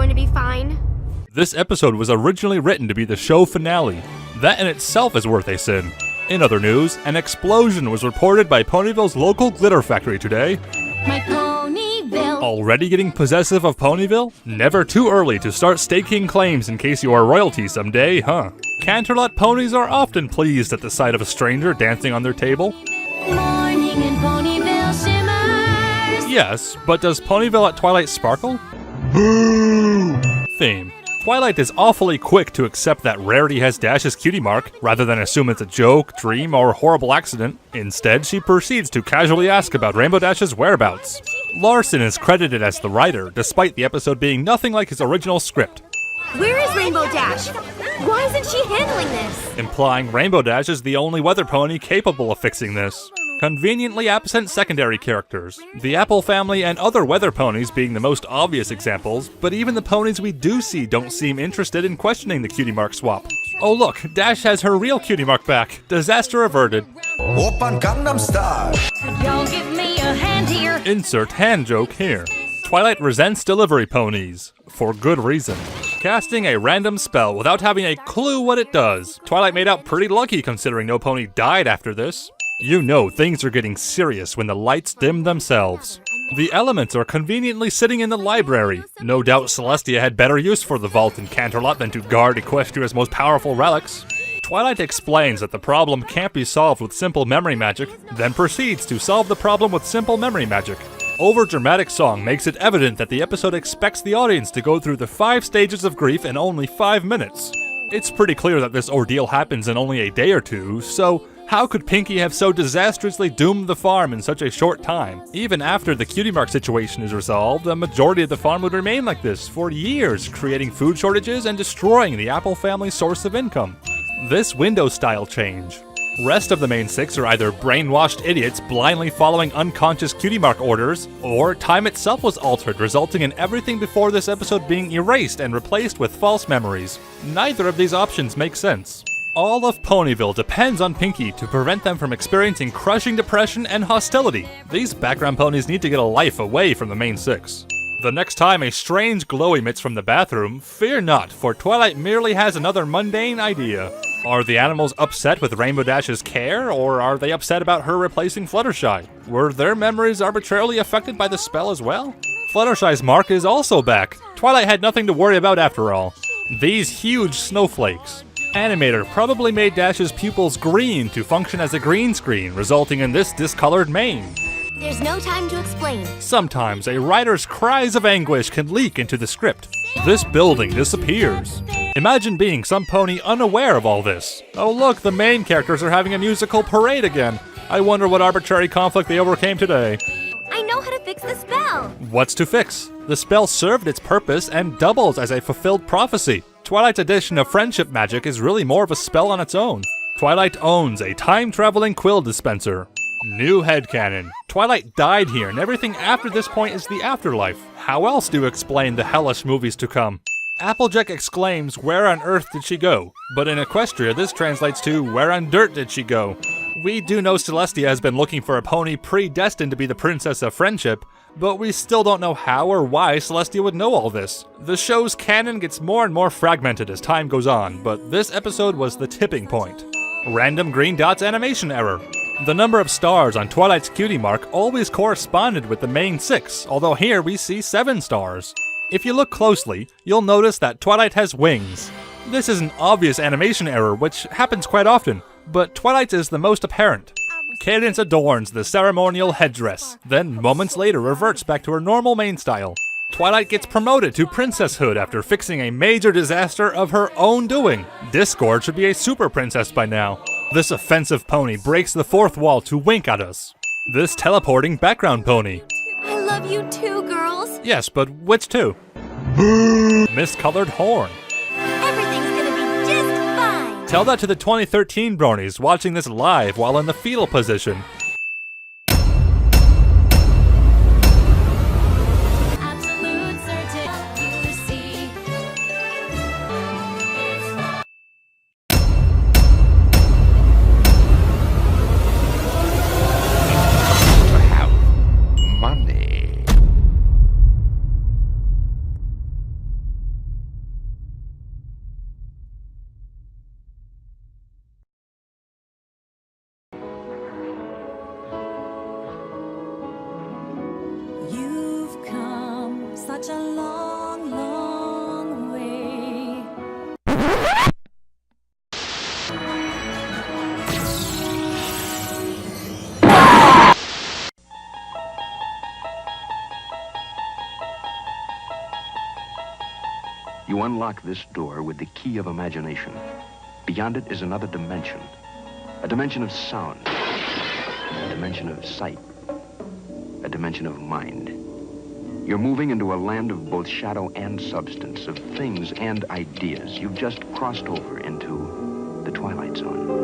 going to be fine. This episode was originally written to be the show finale. That in itself is worth a sin. In other news, an explosion was reported by Ponyville's local glitter factory today. My Ponyville. Already getting possessive of Ponyville? Never too early to start staking claims in case you are royalty someday, huh? Canterlot ponies are often pleased at the sight of a stranger dancing on their table. Morning in Ponyville shimmers. Yes, but does Ponyville at Twilight sparkle? Theme. Twilight is awfully quick to accept that Rarity has Dash's cutie mark, rather than assume it's a joke, dream, or horrible accident. Instead, she proceeds to casually ask about Rainbow Dash's whereabouts. Larson is credited as the writer, despite the episode being nothing like his original script, Where is Rainbow Dash? Why isn't she handling this? implying Rainbow Dash is the only weather pony capable of fixing this. Conveniently absent secondary characters, the Apple family and other weather ponies being the most obvious examples, but even the ponies we do see don't seem interested in questioning the cutie mark swap. Oh look, Dash has her real cutie mark back. Disaster averted. Oppan Gangnam Style. Y'all give me a hand here. Insert hand joke here. Twilight resents delivery ponies. For good reason. Casting a random spell without having a clue what it does. Twilight made out pretty lucky considering no pony died after this. You know things are getting serious when the lights dim themselves. The elements are conveniently sitting in the library. No doubt Celestia had better use for the vault in Canterlot than to guard Equestria's most powerful relics. Twilight explains that the problem can't be solved with simple memory magic, then proceeds to solve the problem with simple memory magic. Overdramatic song makes it evident that the episode expects the audience to go through the 5 stages of grief in only 5 minutes. It's pretty clear that this ordeal happens in only a day or two, so how could Pinkie have so disastrously doomed the farm in such a short time? Even after the cutie mark situation is resolved, the majority of the farm would remain like this for years, creating food shortages and destroying the Apple family's source of income. This window style change. Rest of the main 6 are either brainwashed idiots blindly following unconscious cutie mark orders, or time itself was altered, resulting in everything before this episode being erased and replaced with false memories. Neither of these options make sense. All of Ponyville depends on Pinkie to prevent them from experiencing crushing depression and hostility. These background ponies need to get a life away from the main 6. The next time a strange glow emits from the bathroom, fear not, for Twilight merely has another mundane idea. Are the animals upset with Rainbow Dash's care, or are they upset about her replacing Fluttershy? Were their memories arbitrarily affected by the spell as well? Fluttershy's mark is also back. Twilight had nothing to worry about after all. These huge snowflakes. Animator probably made Dash's pupils green to function as a green screen, resulting in this discolored mane. There's no time to explain. Sometimes a writer's cries of anguish can leak into the script. This building disappears. Imagine being some pony unaware of all this. Oh look, the main characters are having a musical parade again. I wonder what arbitrary conflict they overcame today. I know how to fix the spell. What's to fix? The spell served its purpose and doubles as a fulfilled prophecy. Twilight's edition of friendship magic is really more of a spell on its own. Twilight owns a time-traveling quill dispenser. New headcanon. Twilight died here, and everything after this point is the afterlife. How else do you explain the hellish movies to come? Applejack exclaims, "Where on earth did she go?" But in Equestria, this translates to, "Where on dirt did she go?" We do know Celestia has been looking for a pony predestined to be the Princess of Friendship, but we still don't know how or why Celestia would know all this. The show's canon gets more and more fragmented as time goes on, but this episode was the tipping point. Random green dots animation error. The number of stars on Twilight's cutie mark always corresponded with the main 6, although here we see 7 stars. If you look closely, you'll notice that Twilight has wings. This is an obvious animation error, which happens quite often, but Twilight's is the most apparent. Cadence adorns the ceremonial headdress, then moments later reverts back to her normal main style. Twilight gets promoted to princesshood after fixing a major disaster of her own doing. Discord should be a super princess by now. This offensive pony breaks the 4th wall to wink at us. This teleporting background pony. I love you too, girls. Yes, but which two? Miscolored horn. Everything's gonna be just fine. Tell that to the 2013 bronies watching this live while in the fetal position. Absolute certainty, you see. Money. You unlock this door with the key of imagination. Beyond it is another dimension. A dimension of sound. A dimension of sight. A dimension of mind. You're moving into a land of both shadow and substance, of things and ideas. You've just crossed over into the Twilight Zone.